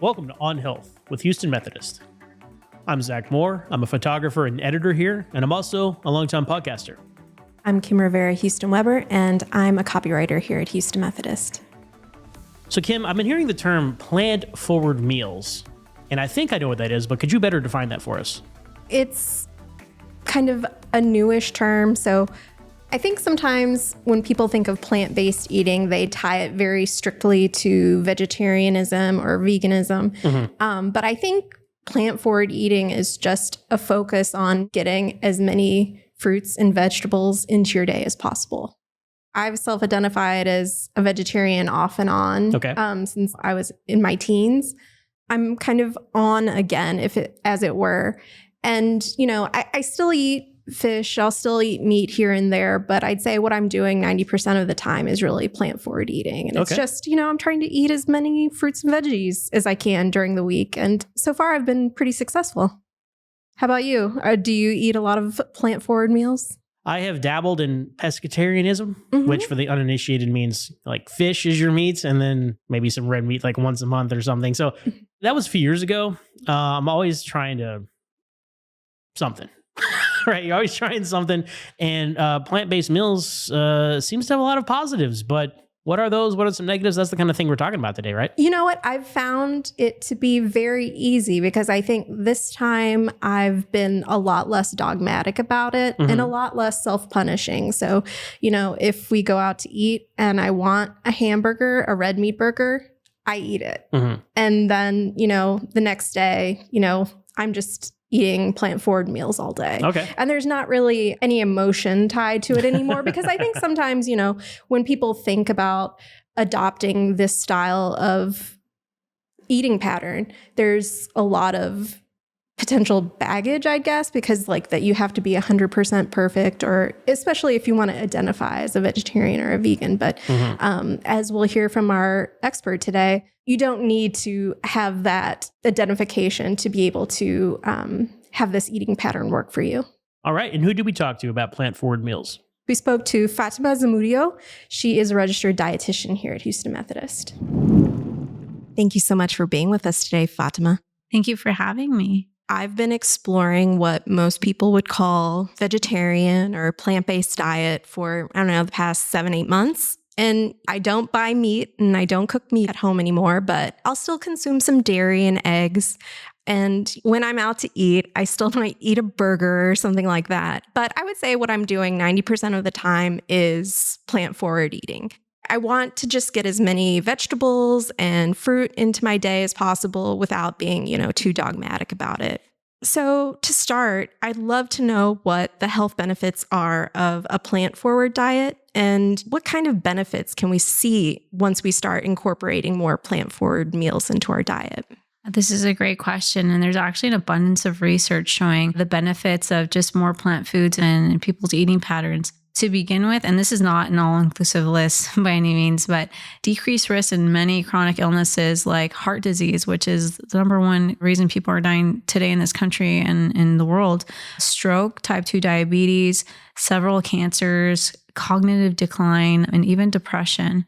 Welcome to On Health with Houston Methodist. I'm Zach Moore. I'm a photographer and editor here, and I'm also a longtime podcaster. I'm Kim Rivera, Huston-Weber, and I'm a copywriter here at Houston Methodist. So Kim, I've been hearing the term plant-forward meals, and I think I know what that is, but could you better define that for us? It's kind of a newish term, so I think sometimes when people think of plant-based eating, they tie it very strictly to vegetarianism or veganism. But I think plant-forward eating is just a focus on getting as many fruits and vegetables into your day as possible. I've self-identified as a vegetarian off and on since I was in my teens. I'm kind of on again, as it were. And, I still eat fish, I'll still eat meat here and there, but I'd say what I'm doing 90% of the time is really plant-forward eating. And it's just, I'm trying to eat as many fruits and veggies as I can during the week. And so far I've been pretty successful. How about you? Do you eat a lot of plant-forward meals? I have dabbled in pescatarianism, which for the uninitiated means like fish is your meat and then maybe some red meat like once a month or something. So that was a few years ago. I'm always trying to something. Right, you're always trying something, and plant-based meals seems to have a lot of positives, but what are those? What are some negatives? That's the kind of thing we're talking about today, right? You know what? I've found it to be very easy because I think this time I've been a lot less dogmatic about it and a lot less self-punishing. So, if we go out to eat and I want a hamburger, a red meat burger, I eat it. And then, the next day, I'm just eating plant-forward meals all day. And there's not really any emotion tied to it anymore because I think sometimes, when people think about adopting this style of eating pattern, there's a lot of potential baggage, I guess, because that you have to be 100% perfect, or especially if you want to identify as a vegetarian or a vegan. But as we'll hear from our expert today, you don't need to have that identification to be able to have this eating pattern work for you. All right. And who did we talk to about plant-forward meals? We spoke to Fatima Zamudio. She is a registered dietitian here at Houston Methodist. Thank you so much for being with us today, Fatima. Thank you for having me. I've been exploring what most people would call vegetarian or plant-based diet for, the past 7-8 months. And I don't buy meat and I don't cook meat at home anymore, but I'll still consume some dairy and eggs. And when I'm out to eat, I still might eat a burger or something like that. But I would say what I'm doing 90% of the time is plant-forward eating. I want to just get as many vegetables and fruit into my day as possible without being, too dogmatic about it. So to start, I'd love to know what the health benefits are of a plant-forward diet and what kind of benefits can we see once we start incorporating more plant-forward meals into our diet? This is a great question. And there's actually an abundance of research showing the benefits of just more plant foods and people's eating patterns. To begin with, and this is not an all-inclusive list by any means, but decreased risk in many chronic illnesses like heart disease, which is the number one reason people are dying today in this country and in the world, stroke, type 2 diabetes, several cancers, cognitive decline, and even depression.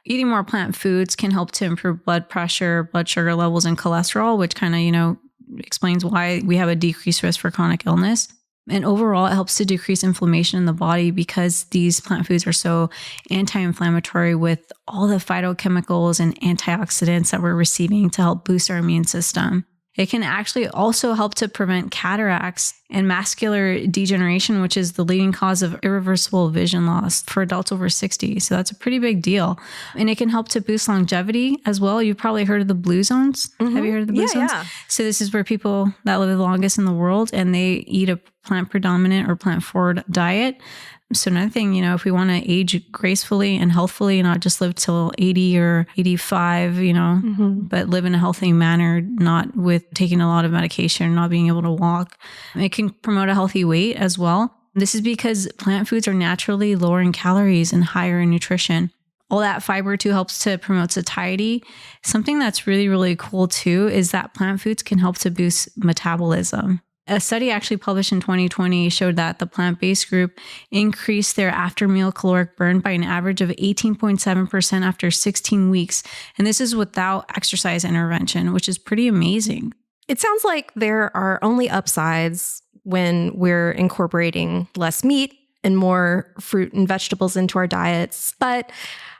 Eating more plant foods can help to improve blood pressure, blood sugar levels, and cholesterol, which kind of, explains why we have a decreased risk for chronic illness. And overall, it helps to decrease inflammation in the body because these plant foods are so anti-inflammatory with all the phytochemicals and antioxidants that we're receiving to help boost our immune system. It can actually also help to prevent cataracts and macular degeneration, which is the leading cause of irreversible vision loss for adults over 60. So that's a pretty big deal. And it can help to boost longevity as well. You've probably heard of the blue zones. Have you heard of the blue zones? Yeah. So this is where people that live the longest in the world and they eat a plant predominant or plant forward diet. So another thing, if we want to age gracefully and healthfully, not just live till 80 or 85, but live in a healthy manner, not with taking a lot of medication, not being able to walk. It can promote a healthy weight as well. This is because plant foods are naturally lower in calories and higher in nutrition. All that fiber too helps to promote satiety. Something that's really, really cool too is that plant foods can help to boost metabolism. A study actually published in 2020 showed that the plant-based group increased their after-meal caloric burn by an average of 18.7% after 16 weeks. And this is without exercise intervention, which is pretty amazing. It sounds like there are only upsides when we're incorporating less meat and more fruit and vegetables into our diets. But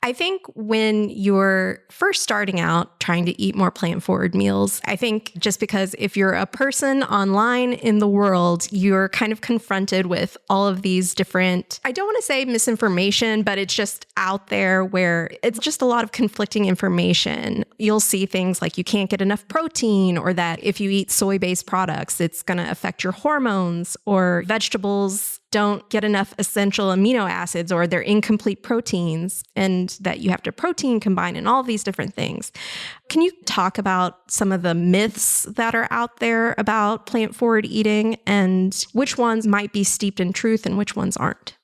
I think when you're first starting out trying to eat more plant-forward meals, I think just because if you're a person online in the world, you're kind of confronted with all of these different, I don't want to say misinformation, but it's just out there where it's just a lot of conflicting information. You'll see things like you can't get enough protein, or that if you eat soy-based products, it's going to affect your hormones, or vegetables don't get enough essential amino acids, or they're incomplete proteins, and that you have to protein combine, and all these different things. Can you talk about some of the myths that are out there about plant-forward eating and which ones might be steeped in truth and which ones aren't?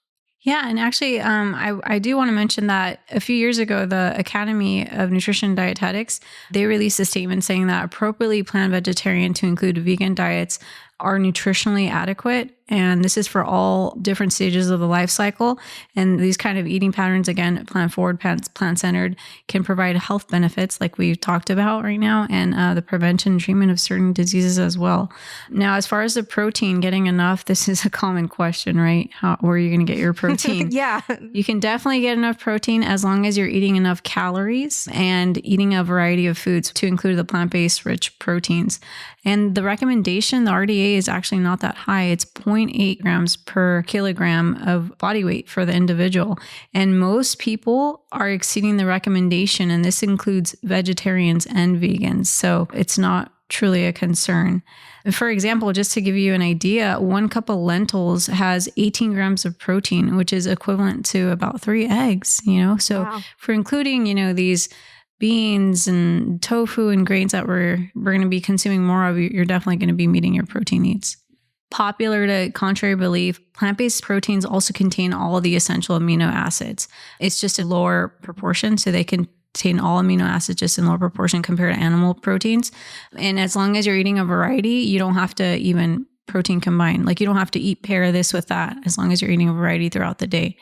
Yeah. And actually, I do want to mention that a few years ago, the Academy of Nutrition and Dietetics, they released a statement saying that appropriately planned vegetarian to include vegan diets are nutritionally adequate. And this is for all different stages of the life cycle. And these kind of eating patterns, again, plant-forward, plant-centered, can provide health benefits like we've talked about right now, and the prevention and treatment of certain diseases as well. Now, as far as the protein, getting enough, this is a common question, right? Where are you going to get your protein? Yeah. You can definitely get enough protein as long as you're eating enough calories and eating a variety of foods, to include the plant-based rich proteins. And the recommendation, the RDA, is actually not that high. It's 0.8 grams per kilogram of body weight for the individual. And most people are exceeding the recommendation, and this includes vegetarians and vegans. So it's not truly a concern. For example, just to give you an idea, 1 cup of lentils has 18 grams of protein, which is equivalent to about 3 eggs, So Wow. for including, these beans and tofu and grains that we're going to be consuming more of, you're definitely going to be meeting your protein needs. Popular to contrary belief, plant-based proteins also contain all of the essential amino acids. It's just a lower proportion, so they contain all amino acids just in lower proportion compared to animal proteins. And as long as you're eating a variety, you don't have to even protein combine. Like, you don't have to pair this with that, as long as you're eating a variety throughout the day.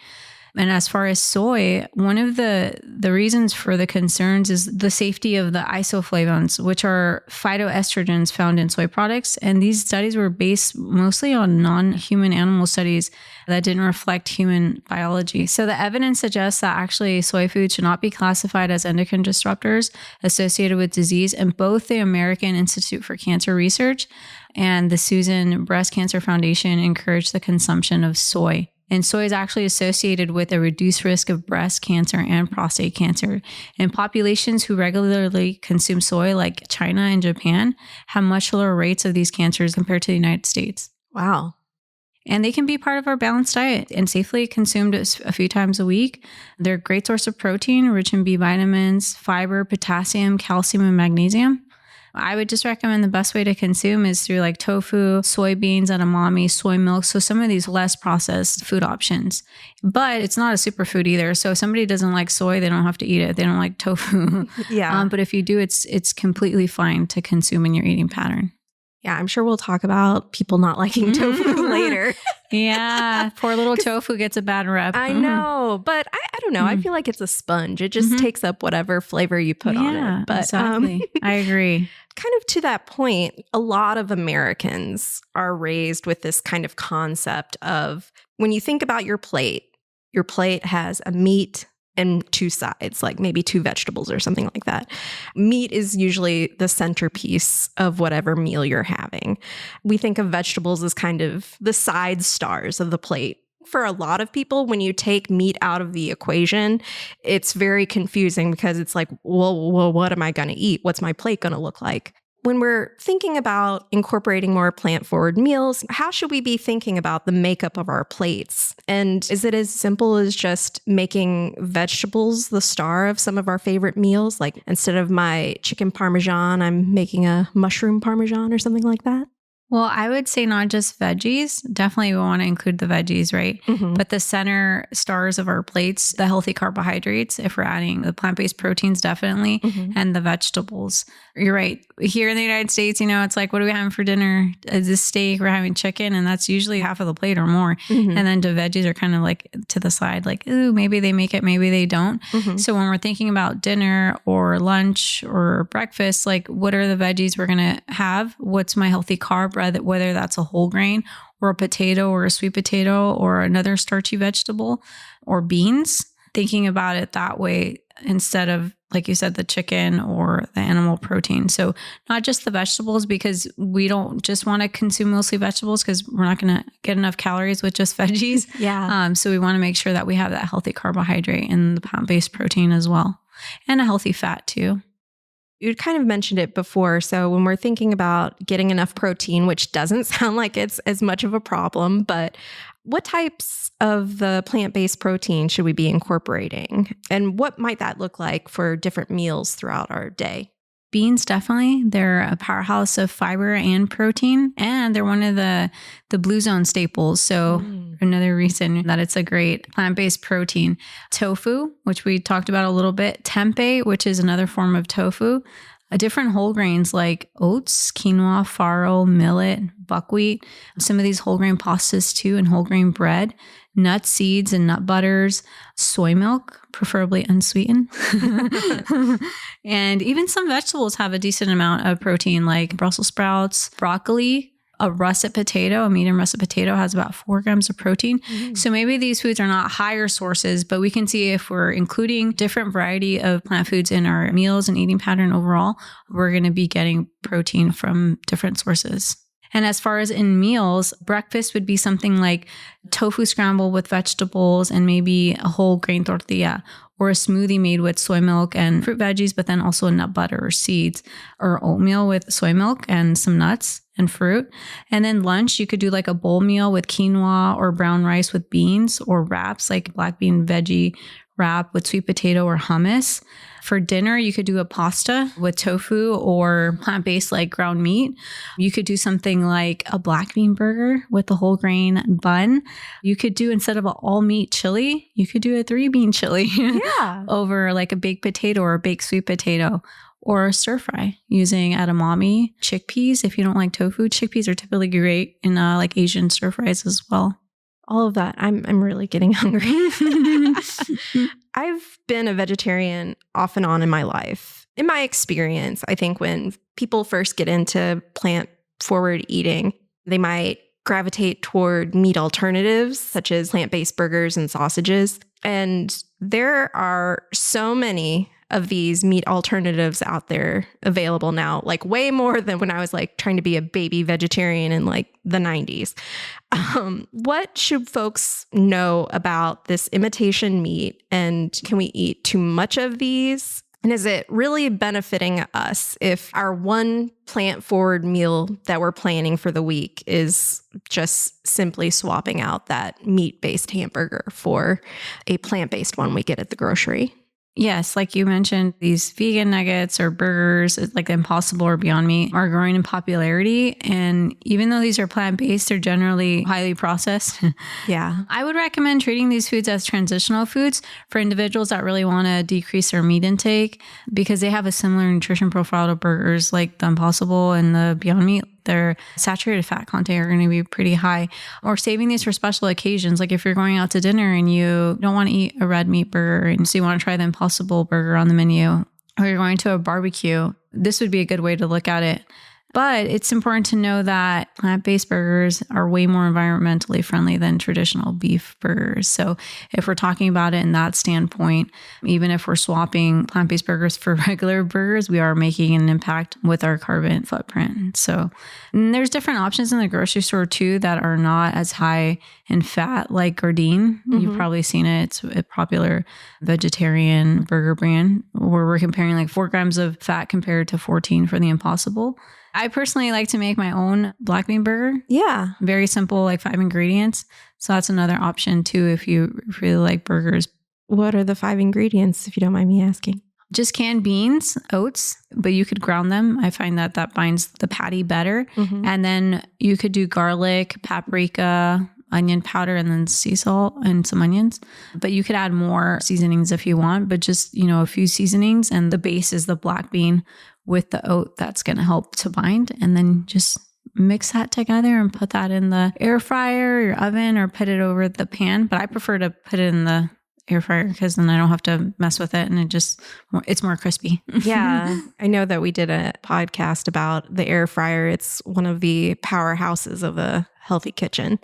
And as far as soy, one of the reasons for the concerns is the safety of the isoflavones, which are phytoestrogens found in soy products. And these studies were based mostly on non-human animal studies that didn't reflect human biology. So the evidence suggests that actually soy foods should not be classified as endocrine disruptors associated with disease. And both the American Institute for Cancer Research and the Susan Breast Cancer Foundation encourage the consumption of soy. And soy is actually associated with a reduced risk of breast cancer and prostate cancer. And populations who regularly consume soy, like China and Japan, have much lower rates of these cancers compared to the United States. Wow. And they can be part of our balanced diet and safely consumed a few times a week. They're a great source of protein, rich in B vitamins, fiber, potassium, calcium, and magnesium. I would just recommend the best way to consume is through like tofu, soybeans, edamame, soy milk. So some of these less processed food options. But it's not a superfood either. So if somebody doesn't like soy, they don't have to eat it. They don't like tofu. Yeah. But if you do, it's completely fine to consume in your eating pattern. Yeah, I'm sure we'll talk about people not liking tofu later. Yeah, poor little tofu gets a bad rep. I know, but I don't know. I feel like it's a sponge. It just takes up whatever flavor you put on it. But exactly. I agree. Kind of to that point, a lot of Americans are raised with this kind of concept of, when you think about your plate has a meat and 2 sides, like maybe 2 vegetables or something like that. Meat is usually the centerpiece of whatever meal you're having. We think of vegetables as kind of the side stars of the plate. For a lot of people, when you take meat out of the equation, it's very confusing because it's like, well, what am I going to eat? What's my plate going to look like? When we're thinking about incorporating more plant-forward meals, how should we be thinking about the makeup of our plates? And is it as simple as just making vegetables the star of some of our favorite meals? Like, instead of my chicken parmesan, I'm making a mushroom parmesan or something like that? Well, I would say not just veggies. Definitely we want to include the veggies, right? But the center stars of our plates, the healthy carbohydrates, if we're adding the plant-based proteins, definitely, and the vegetables. You're right. Here in the United States, it's like, what are we having for dinner? Is this steak? We're having chicken, and that's usually half of the plate or more. And then the veggies are kind of like to the side, like, ooh, maybe they make it, maybe they don't. So when we're thinking about dinner or lunch or breakfast, like, what are the veggies we're going to have? What's my healthy carb? Whether that's a whole grain or a potato or a sweet potato or another starchy vegetable or beans, thinking about it that way instead of, like you said, the chicken or the animal protein. So not just the vegetables, because we don't just want to consume mostly vegetables because we're not going to get enough calories with just veggies. So we want to make sure that we have that healthy carbohydrate and the plant-based protein as well, and a healthy fat too. You kind of mentioned it before. So when we're thinking about getting enough protein, which doesn't sound like it's as much of a problem, but what types of the plant-based protein should we be incorporating? And what might that look like for different meals throughout our day? Beans, definitely. They're a powerhouse of fiber and protein, and they're one of the blue zone staples. So another reason that it's a great plant-based protein. Tofu, which we talked about a little bit. Tempeh, which is another form of tofu. Different whole grains like oats, quinoa, farro, millet, buckwheat. Some of these whole grain pastas too, and whole grain bread. Nuts, seeds, and nut butters, soy milk, preferably unsweetened. And even some vegetables have a decent amount of protein, like Brussels sprouts, broccoli, a russet potato, a medium russet potato has about 4 grams of protein. So maybe these foods are not higher sources, but we can see if we're including different variety of plant foods in our meals and eating pattern overall, we're going to be getting protein from different sources. And as far as in meals, breakfast would be something like tofu scramble with vegetables and maybe a whole grain tortilla, or a smoothie made with soy milk and fruit veggies, but then also nut butter or seeds, or oatmeal with soy milk and some nuts and fruit. And then lunch, you could do like a bowl meal with quinoa or brown rice with beans, or wraps like black bean veggie wrap with sweet potato or hummus. For dinner, you could do a pasta with tofu or plant-based like ground meat. You could do something like a black bean burger with a whole grain bun. You could do, instead of an all meat chili, you could do a 3-bean chili over like a baked potato or a baked sweet potato, or a stir fry using edamame, chickpeas. If you don't like tofu, chickpeas are typically great in like Asian stir fries as well. All of that. I'm really getting hungry. I've been a vegetarian off and on in my life. In my experience, I think when people first get into plant-forward eating, they might gravitate toward meat alternatives, such as plant-based burgers and sausages. And there are so many of these meat alternatives out there available now, like way more than when I was like trying to be a baby vegetarian in like the 90s. What should folks know about this imitation meat, and can we eat too much of these? And is it really benefiting us if our one plant-forward meal that we're planning for the week is just simply swapping out that meat-based hamburger for a plant-based one we get at the grocery? Yes, like you mentioned, these vegan nuggets or burgers, like Impossible or Beyond Meat, are growing in popularity. And even though these are plant-based, they're generally highly processed. Yeah. I would recommend treating these foods as transitional foods for individuals that really want to decrease their meat intake, because they have a similar nutrition profile to burgers like the Impossible and the Beyond Meat. Their saturated fat content are going to be pretty high. Or saving these for special occasions. Like if you're going out to dinner and you don't want to eat a red meat burger, and so you want to try the Impossible burger on the menu, or you're going to a barbecue, this would be a good way to look at it. But it's important to know that plant-based burgers are way more environmentally friendly than traditional beef burgers. So if we're talking about it in that standpoint, even if we're swapping plant-based burgers for regular burgers, we are making an impact with our carbon footprint. So there's different options in the grocery store too that are not as high in fat, like Gardein. You've probably seen it. It's a popular vegetarian burger brand where we're comparing like 4 grams of fat compared to 14 for the Impossible. I personally like to make my own black bean burger. Yeah. Very simple, like 5 ingredients. So that's another option too if you really like burgers. What are the 5 ingredients, if you don't mind me asking? just canned beans, oats, but you could ground them. I find that that binds the patty better. And then you could do garlic, paprika, onion powder, and then sea salt and some onions. But you could add more seasonings if you want, but just, a few seasonings. And the base is the black bean with the oat. That's going to help to bind. And then just mix that together and put that in the air fryer, your oven, or put it over the pan. But I prefer to put it in the air fryer because then I don't have to mess with it, and it's more crispy. Yeah. I know that we did a podcast about the air fryer. It's one of the powerhouses of a healthy kitchen.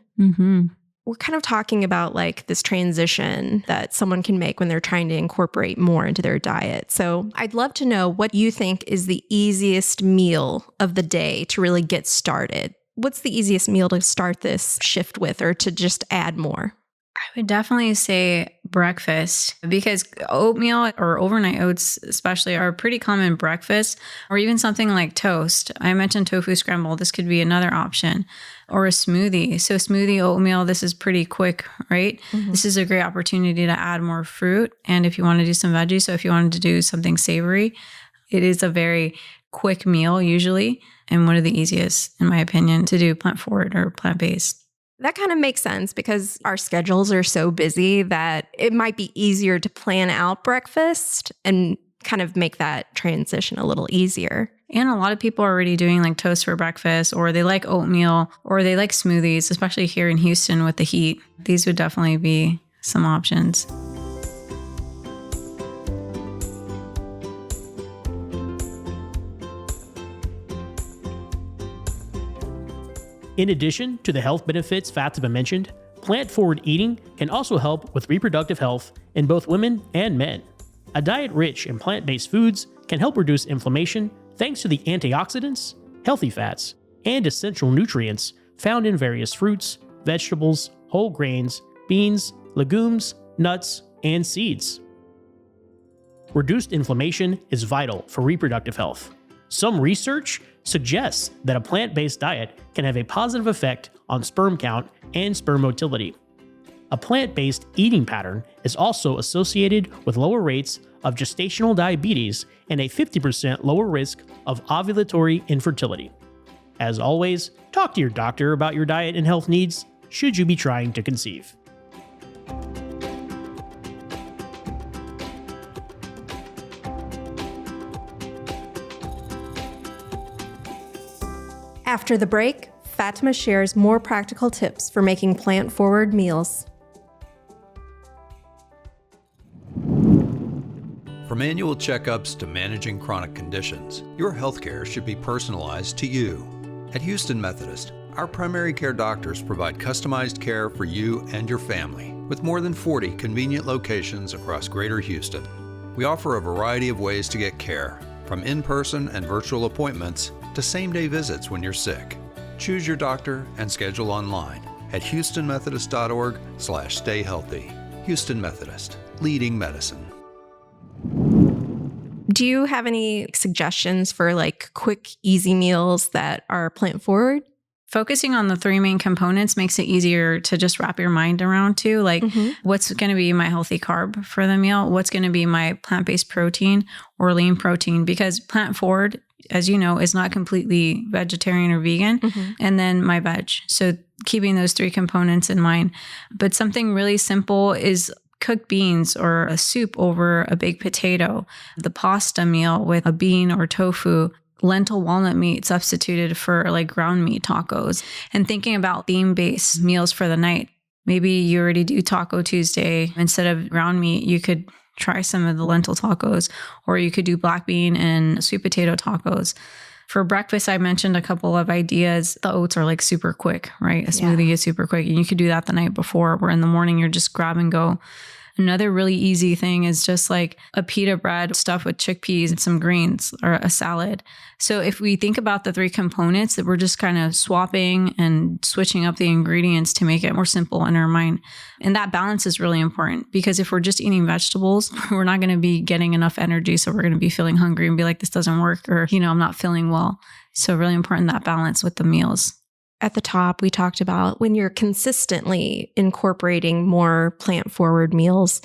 We're kind of talking about like this transition that someone can make when they're trying to incorporate more into their diet. So I'd love to know what you think is the easiest meal of the day to really get started. What's the easiest meal to start this shift with, or to just add more? I would definitely say breakfast, because oatmeal or overnight oats especially are pretty common breakfast, or even something like toast. I mentioned tofu scramble. This could be another option, or a smoothie. So smoothie, oatmeal, this is pretty quick, right? This is a great opportunity to add more fruit. And if you want to do some veggies, so if you wanted to do something savory, it is a very quick meal usually, and one of the easiest, in my opinion, to do plant forward or plant-based. That kind of makes sense because our schedules are so busy that it might be easier to plan out breakfast and kind of make that transition a little easier. And a lot of people are already doing like toast for breakfast, or they like oatmeal, or they like smoothies, especially here in Houston with the heat. These would definitely be some options. In addition to the health benefits Fatima mentioned, plant-forward eating can also help with reproductive health in both women and men. A diet rich in plant-based foods can help reduce inflammation thanks to the antioxidants, healthy fats, and essential nutrients found in various fruits, vegetables, whole grains, beans, legumes, nuts, and seeds. Reduced inflammation is vital for reproductive health. Some research suggests that a plant-based diet can have a positive effect on sperm count and sperm motility. A plant-based eating pattern is also associated with lower rates of gestational diabetes and a 50% lower risk of ovulatory infertility. As always, talk to your doctor about your diet and health needs should you be trying to conceive. After the break, Fatima shares more practical tips for making plant-forward meals. From annual checkups to managing chronic conditions, your healthcare should be personalized to you. At Houston Methodist, our primary care doctors provide customized care for you and your family, with more than 40 convenient locations across Greater Houston. We offer a variety of ways to get care, from in-person and virtual appointments to same-day visits when you're sick. Choose your doctor and schedule online at houstonmethodist.org/stayhealthy. Houston Methodist, leading medicine. Do you have any suggestions for like quick, easy meals that are plant-forward? Focusing on the three main components makes it easier to just wrap your mind around too. Like what's going to be my healthy carb for the meal? What's going to be my plant-based protein or lean protein? Because plant forward, as you know, is not completely vegetarian or vegan. And then my veg. So keeping those three components in mind. But something really simple is cooked beans or a soup over a baked potato, the pasta meal with a bean or tofu, lentil walnut meat substituted for like ground meat tacos, and thinking about theme-based meals for the night. Maybe you already do Taco Tuesday. Instead of ground meat, you could try some of the lentil tacos, or you could do black bean and sweet potato tacos. For breakfast, I mentioned a couple of ideas. The oats are like super quick, right? A smoothie is super quick, and you could do that the night before, where in the morning you're just grab and go. Another really easy thing is just like a pita bread stuffed with chickpeas and some greens, or a salad. So if we think about the three components, that we're just kind of swapping and switching up the ingredients to make it more simple in our mind. And that balance is really important, because if we're just eating vegetables, we're not going to be getting enough energy. So we're going to be feeling hungry and be like, this doesn't work, or, I'm not feeling well. So really important, that balance with the meals. At the top, we talked about when you're consistently incorporating more plant-forward meals,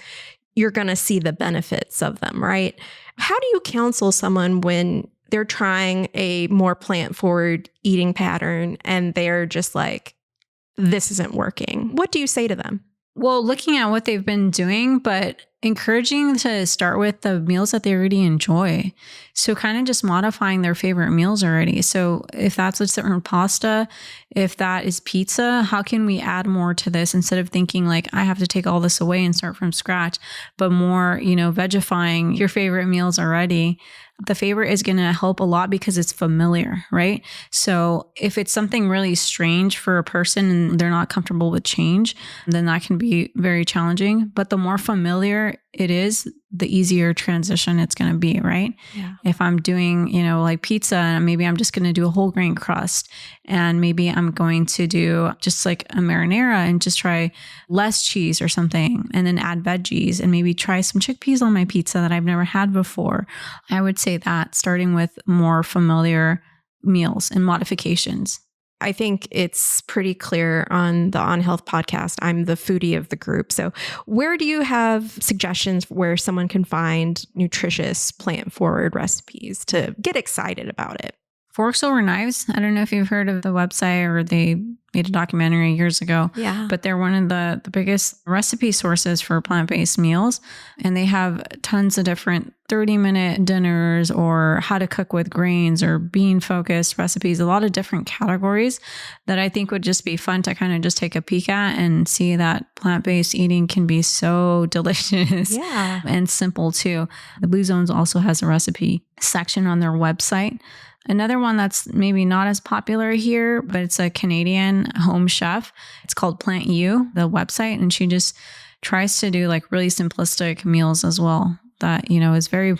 you're going to see the benefits of them, right? How do you counsel someone when they're trying a more plant-forward eating pattern and they're just like, this isn't working? What do you say to them? Well, looking at what they've been doing, but encouraging to start with the meals that they already enjoy. So kind of just modifying their favorite meals already. So if that's a certain pasta, if that is pizza, how can we add more to this instead of thinking like, I have to take all this away and start from scratch, but more, vegifying your favorite meals already. The favorite is going to help a lot because it's familiar, right? So if it's something really strange for a person and they're not comfortable with change, then that can be very challenging. But the more familiar it is, the easier transition it's going to be, right? Yeah. If I'm doing, like pizza, and maybe I'm just going to do a whole grain crust, and maybe I'm going to do just like a marinara and just try less cheese or something, and then add veggies and maybe try some chickpeas on my pizza that I've never had before. I would say that starting with more familiar meals and modifications. I think it's pretty clear on the On Health podcast, I'm the foodie of the group. So where do you have suggestions where someone can find nutritious plant-forward recipes to get excited about it? Forks Over Knives. I don't know if you've heard of the website, or they made a documentary years ago. Yeah. But they're one of the biggest recipe sources for plant-based meals. And they have tons of different 30-minute dinners, or how to cook with grains, or bean-focused recipes, a lot of different categories that I think would just be fun to kind of just take a peek at and see that plant-based eating can be so delicious. Yeah. And simple too. The Blue Zones also has a recipe section on their website. Another one that's maybe not as popular here, but it's a Canadian home chef. It's called Plant You, the website. And she just tries to do like really simplistic meals as well. That, is very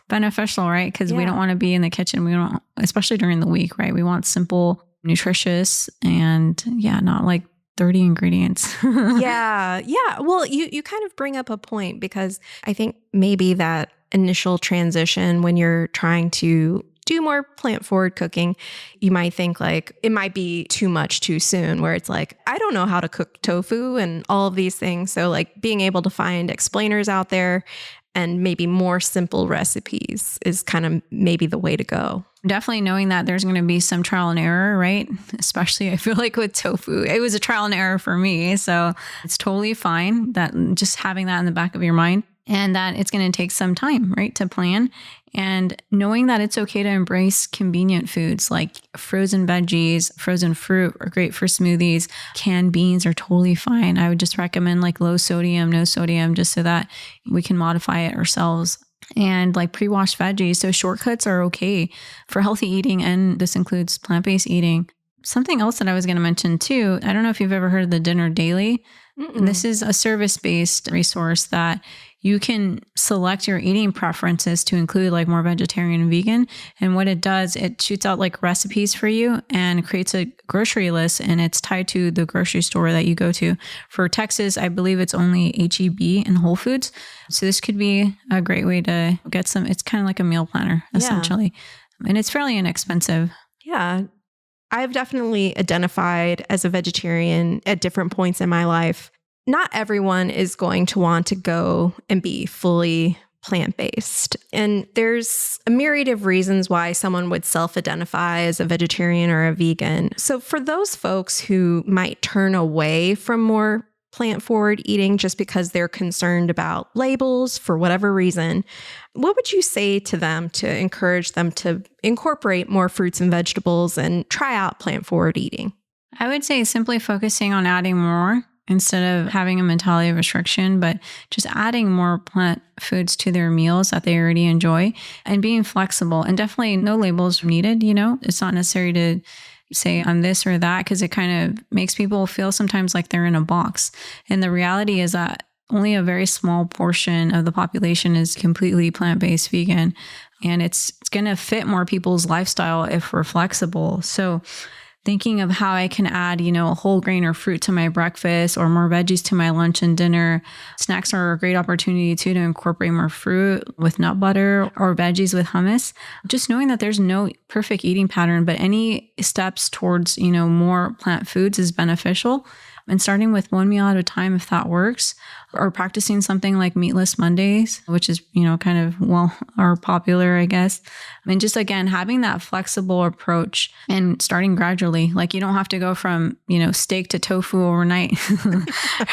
beneficial, right? Because we don't want to be in the kitchen. We don't, especially during the week, right? We want simple, nutritious, and not like 30 ingredients. Yeah. Well, you kind of bring up a point, because I think maybe that initial transition when you're trying to do more plant-forward cooking, you might think like it might be too much too soon, where it's like, I don't know how to cook tofu and all of these things. So like being able to find explainers out there and maybe more simple recipes is kind of maybe the way to go. Definitely knowing that there's going to be some trial and error, right? Especially I feel like with tofu, it was a trial and error for me. So it's totally fine that just having that in the back of your mind, and that it's going to take some time, right, to plan. And knowing that it's okay to embrace convenient foods like frozen veggies, frozen fruit are great for smoothies. Canned beans are totally fine. I would just recommend like low sodium, no sodium, just so that we can modify it ourselves. And like pre-washed veggies. So shortcuts are okay for healthy eating. And this includes plant-based eating. Something else that I was going to mention too, I don't know if you've ever heard of the Dinner Daily. And this is a service-based resource that you can select your eating preferences to include like more vegetarian and vegan. And what it does, it shoots out like recipes for you and creates a grocery list, and it's tied to the grocery store that you go to. For Texas, I believe it's only H-E-B and Whole Foods. So this could be a great way to get some, it's kind of like a meal planner essentially. And it's fairly inexpensive. Yeah. I've definitely identified as a vegetarian at different points in my life. Not everyone is going to want to go and be fully plant-based. And there's a myriad of reasons why someone would self-identify as a vegetarian or a vegan. So for those folks who might turn away from more plant-forward eating just because they're concerned about labels for whatever reason, what would you say to them to encourage them to incorporate more fruits and vegetables and try out plant-forward eating? I would say simply focusing on adding more instead of having a mentality of restriction, but just adding more plant foods to their meals that they already enjoy, and being flexible. And definitely no labels needed, It's not necessary to say I'm this or that, because it kind of makes people feel sometimes like they're in a box. And the reality is that only a very small portion of the population is completely plant-based vegan. And it's going to fit more people's lifestyle if we're flexible. So thinking of how I can add, a whole grain or fruit to my breakfast, or more veggies to my lunch and dinner. Snacks are a great opportunity too to incorporate more fruit with nut butter or veggies with hummus. Just knowing that there's no perfect eating pattern, but any steps towards, more plant foods is beneficial. and starting with one meal at a time, if that works, or practicing something like meatless Mondays, which is, kind of, or popular, I guess. And just, again, having that flexible approach and starting gradually. Like, you don't have to go from, steak to tofu overnight,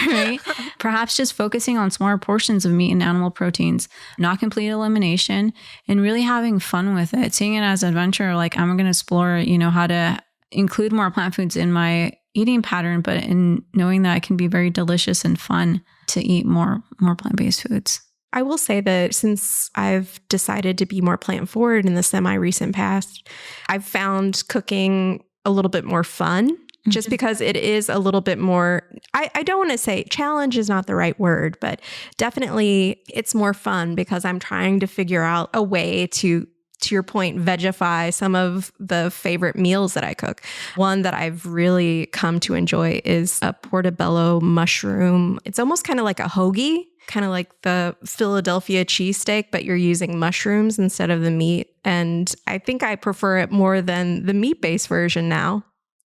right? Perhaps just focusing on smaller portions of meat and animal proteins, not complete elimination, and really having fun with it, seeing it as adventure. Like, I'm going to explore, how to include more plant foods in my eating pattern, but in knowing that it can be very delicious and fun to eat more plant-based foods. I will say that since I've decided to be more plant forward in the semi-recent past, I've found cooking a little bit more fun, just because it is a little bit more, I don't want to say challenge is not the right word, but definitely it's more fun because I'm trying to figure out a way to your point, vegify some of the favorite meals that I cook. One that I've really come to enjoy is a portobello mushroom. It's almost kind of like a hoagie, kind of like the Philadelphia cheesesteak, but you're using mushrooms instead of the meat. And I think I prefer it more than the meat-based version now.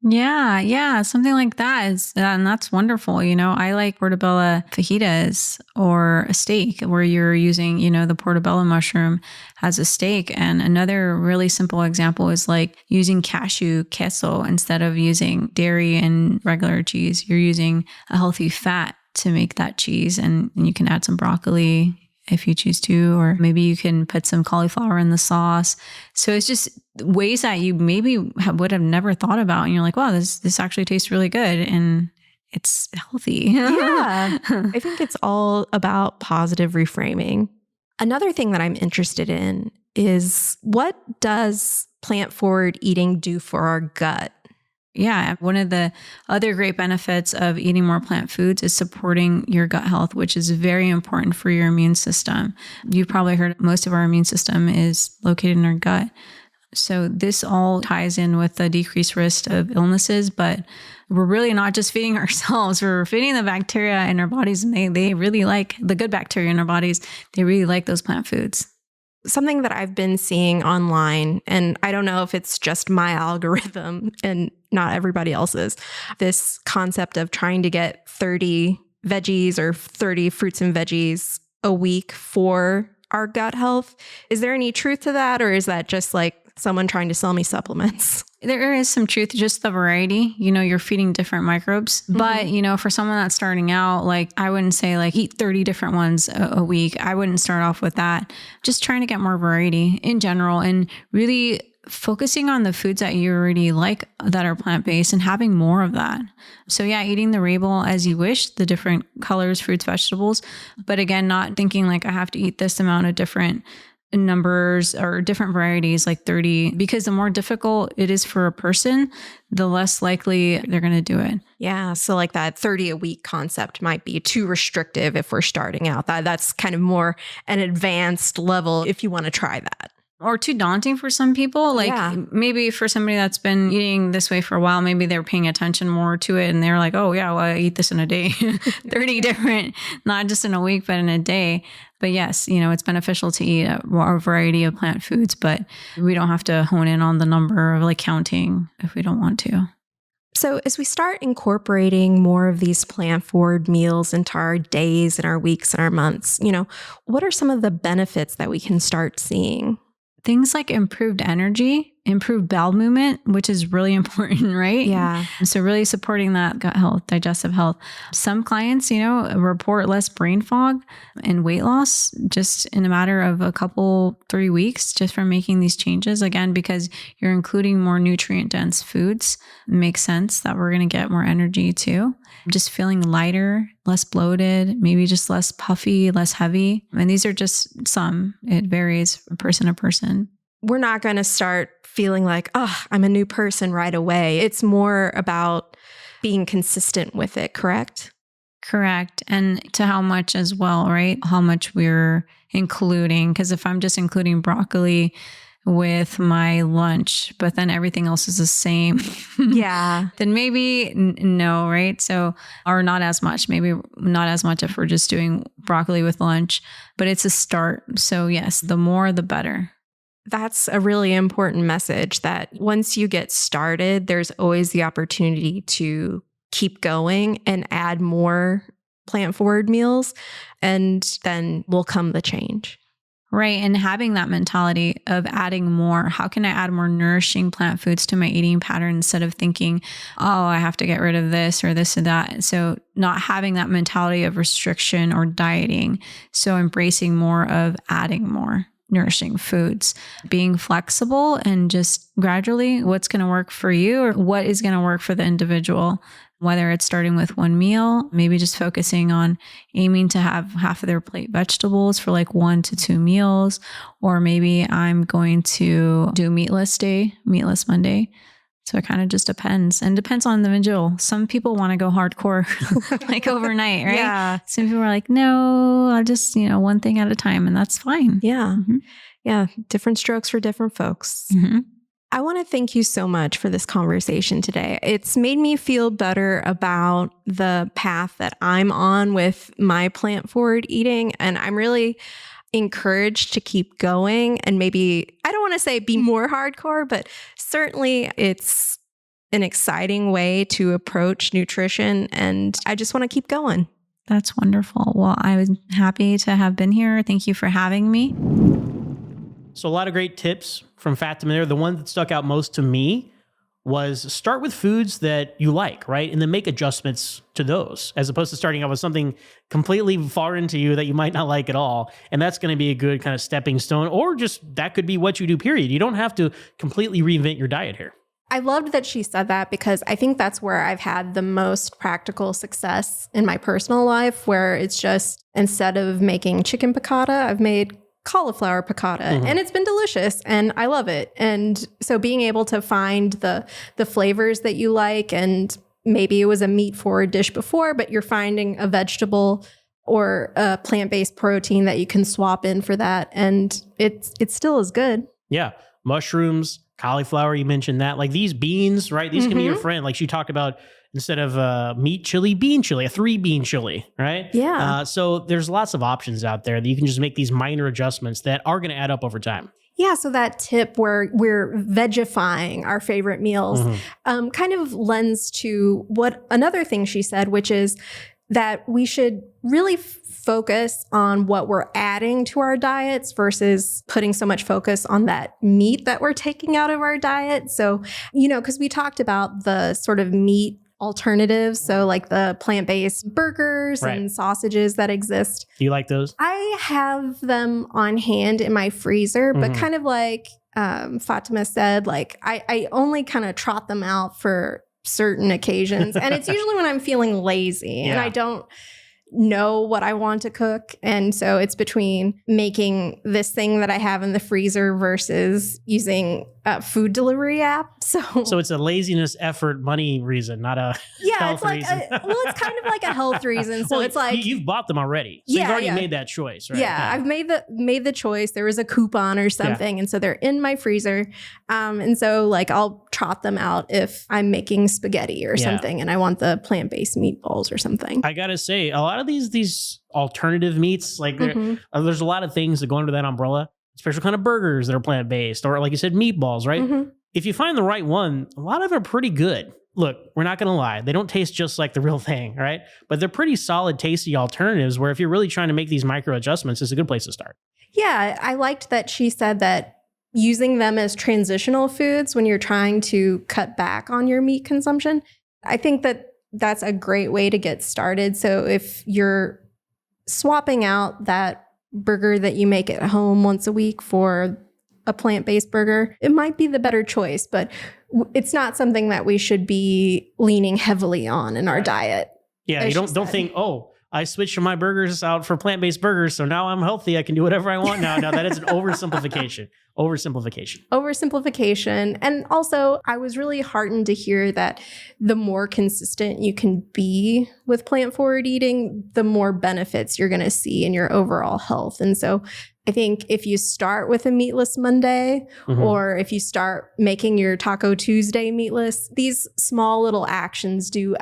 Yeah, something like that and that's wonderful. I like portobello fajitas or a steak where you're using, the portobello mushroom as a steak. And another really simple example is like using cashew queso instead of using dairy and regular cheese. You're using a healthy fat to make that cheese, and you can add some broccoli if you choose to, or maybe you can put some cauliflower in the sauce. So it's just ways that you maybe would have never thought about. And you're like, wow, this actually tastes really good and it's healthy. Yeah. I think it's all about positive reframing. Another thing that I'm interested in is, what does plant forward eating do for our gut? Yeah. One of the other great benefits of eating more plant foods is supporting your gut health, which is very important for your immune system. You've probably heard most of our immune system is located in our gut. So this all ties in with the decreased risk of illnesses, but we're really not just feeding ourselves. We're feeding the bacteria in our bodies, and they really like the good bacteria in our bodies. They really like those plant foods. Something that I've been seeing online, and I don't know if it's just my algorithm and not everybody else's, this concept of trying to get 30 veggies or 30 fruits and veggies a week for our gut health. Is there any truth to that, or is that just like someone trying to sell me supplements? There is some truth, just the variety. You're feeding different microbes. But, for someone that's starting out, like, I wouldn't say like eat 30 different ones a week. I wouldn't start off with that. Just trying to get more variety in general and really focusing on the foods that you already like that are plant-based and having more of that. So yeah, eating the label as you wish, the different colors, fruits, vegetables. But again, not thinking like I have to eat this amount of different numbers or different varieties, like 30, because the more difficult it is for a person, the less likely they're going to do it. Yeah. So like that 30 a week concept might be too restrictive if we're starting out. That's kind of more an advanced level if you want to try that. Or too daunting for some people. Maybe for somebody that's been eating this way for a while, maybe they're paying attention more to it and they're like, oh yeah, well, I eat this in a day. 30 different, not just in a week, but in a day. But yes, it's beneficial to eat a variety of plant foods, but we don't have to hone in on the number of like counting if we don't want to. So as we start incorporating more of these plant forward meals into our days and our weeks and our months, what are some of the benefits that we can start seeing? Things like improved energy, improved bowel movement, which is really important, right? Yeah. So really supporting that gut health, digestive health. Some clients, report less brain fog and weight loss just in a matter of 3 weeks just from making these changes. Again, because you're including more nutrient dense foods, it makes sense that we're going to get more energy too. Just feeling lighter, less bloated, maybe just less puffy, less heavy. And these are just some. It varies from person to person. We're not going to start feeling like, I'm a new person right away. It's more about being consistent with it, correct? Correct. And to how much as well, right? How much we're including. Because if I'm just including broccoli with my lunch, but then everything else is the same. Yeah. Then maybe no, right? So, or not as much, maybe not as much if we're just doing broccoli with lunch, but it's a start. So yes, the more, the better. That's a really important message, that once you get started, there's always the opportunity to keep going and add more plant forward meals, and then will come the change. Right. And having that mentality of adding more, how can I add more nourishing plant foods to my eating pattern instead of thinking, oh, I have to get rid of this or this or that. So not having that mentality of restriction or dieting. So embracing more of adding more nourishing foods, being flexible and just gradually what's going to work for you or what is going to work for the individual. Whether it's starting with one meal, maybe just focusing on aiming to have half of their plate vegetables for like 1 to 2 meals, or maybe I'm going to do meatless Monday. So it kind of just depends, and depends on the individual. Some people want to go hardcore like overnight, right? Yeah. Some people are like, no, I'll just, one thing at a time, and that's fine. Yeah. Mm-hmm. Yeah. Different strokes for different folks. Mm-hmm. I want to thank you so much for this conversation today. It's made me feel better about the path that I'm on with my plant forward eating. And I'm really encouraged to keep going, and maybe, I don't want to say be more hardcore, but certainly it's an exciting way to approach nutrition. And I just want to keep going. That's wonderful. Well, I was happy to have been here. Thank you for having me. So a lot of great tips from Fatima there. The one that stuck out most to me was start with foods that you like, right? And then make adjustments to those, as opposed to starting out with something completely foreign to you that you might not like at all. And that's going to be a good kind of stepping stone, or just that could be what you do, period. You don't have to completely reinvent your diet here. I loved that she said that, because I think that's where I've had the most practical success in my personal life, where it's just, instead of making chicken piccata, I've made cauliflower piccata, and it's been delicious and I love it. And so being able to find the flavors that you like, and maybe it was a meat forward dish before, but you're finding a vegetable or a plant-based protein that you can swap in for that, and it still is good. Yeah. Mushrooms, cauliflower, you mentioned that. Like these beans, right? These can be your friend. Like she talked about, instead of meat chili, bean chili, a 3-bean chili, right? Yeah. So there's lots of options out there that you can just make these minor adjustments that are going to add up over time. Yeah, so that tip where we're vegifying our favorite meals kind of lends to what another thing she said, which is that we should really focus on what we're adding to our diets versus putting so much focus on that meat that we're taking out of our diet. So, because we talked about the sort of meat alternatives, so like the plant-based burgers and sausages that exist. Do you like those? I have them on hand in my freezer, but kind of like Fatima said, like I only kind of trot them out for certain occasions. And it's usually when I'm feeling lazy and I don't know what I want to cook. And so it's between making this thing that I have in the freezer versus using a food delivery app. So it's a laziness, effort, money reason, not a health it's like reason. it's kind of like a health reason. So it's like you've bought them already. So you've already made that choice, right? Yeah, I've made the choice. There was a coupon or something, and so they're in my freezer. And so like I'll trot them out if I'm making spaghetti or something, and I want the plant-based meatballs or something. I gotta say, a lot of these alternative meats, like there's a lot of things that go under that umbrella. Special kind of burgers that are plant-based, or like you said, meatballs, right? If you find the right one, a lot of them are pretty good. Look, we're not going to lie. They don't taste just like the real thing, right? But they're pretty solid, tasty alternatives where if you're really trying to make these micro adjustments, it's a good place to start. Yeah, I liked that she said that using them as transitional foods when you're trying to cut back on your meat consumption. I think that that's a great way to get started. So if you're swapping out that burger that you make at home once a week for a plant-based burger, it might be the better choice, but it's not something that we should be leaning heavily on in our diet. Yeah, you don't think, oh, I switched my burgers out for plant-based burgers, so now I'm healthy. I can do whatever I want now. Now that is an oversimplification. Oversimplification. And also, I was really heartened to hear that the more consistent you can be with plant-forward eating, the more benefits you're going to see in your overall health. And so I think if you start with a meatless Monday, or if you start making your Taco Tuesday meatless, these small little actions do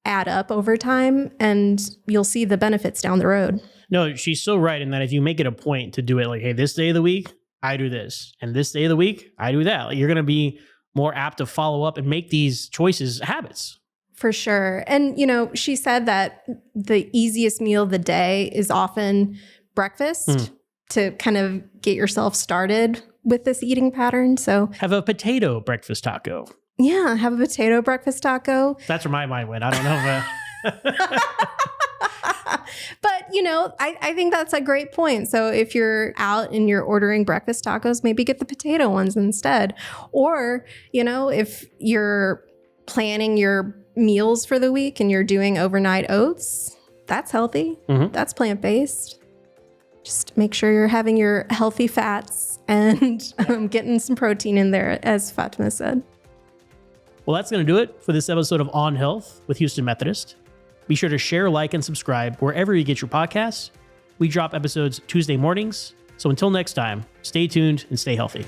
add up over time, and you'll see the benefits down the road. No, she's so right in that if you make it a point to do it like, hey, this day of the week, I do this, and this day of the week, I do that. Like, you're going to be more apt to follow up and make these choices habits. For sure. And, she said that the easiest meal of the day is often breakfast to kind of get yourself started with this eating pattern. So have a potato breakfast taco. Yeah, have a potato breakfast taco. That's where my mind went. I don't know. But, I think that's a great point. So if you're out and you're ordering breakfast tacos, maybe get the potato ones instead. Or, if you're planning your meals for the week and you're doing overnight oats, that's healthy. That's plant-based. Just make sure you're having your healthy fats and getting some protein in there, as Fatima said. Well, that's going to do it for this episode of On Health with Houston Methodist. Be sure to share, like, and subscribe wherever you get your podcasts. We drop episodes Tuesday mornings. So until next time, stay tuned and stay healthy.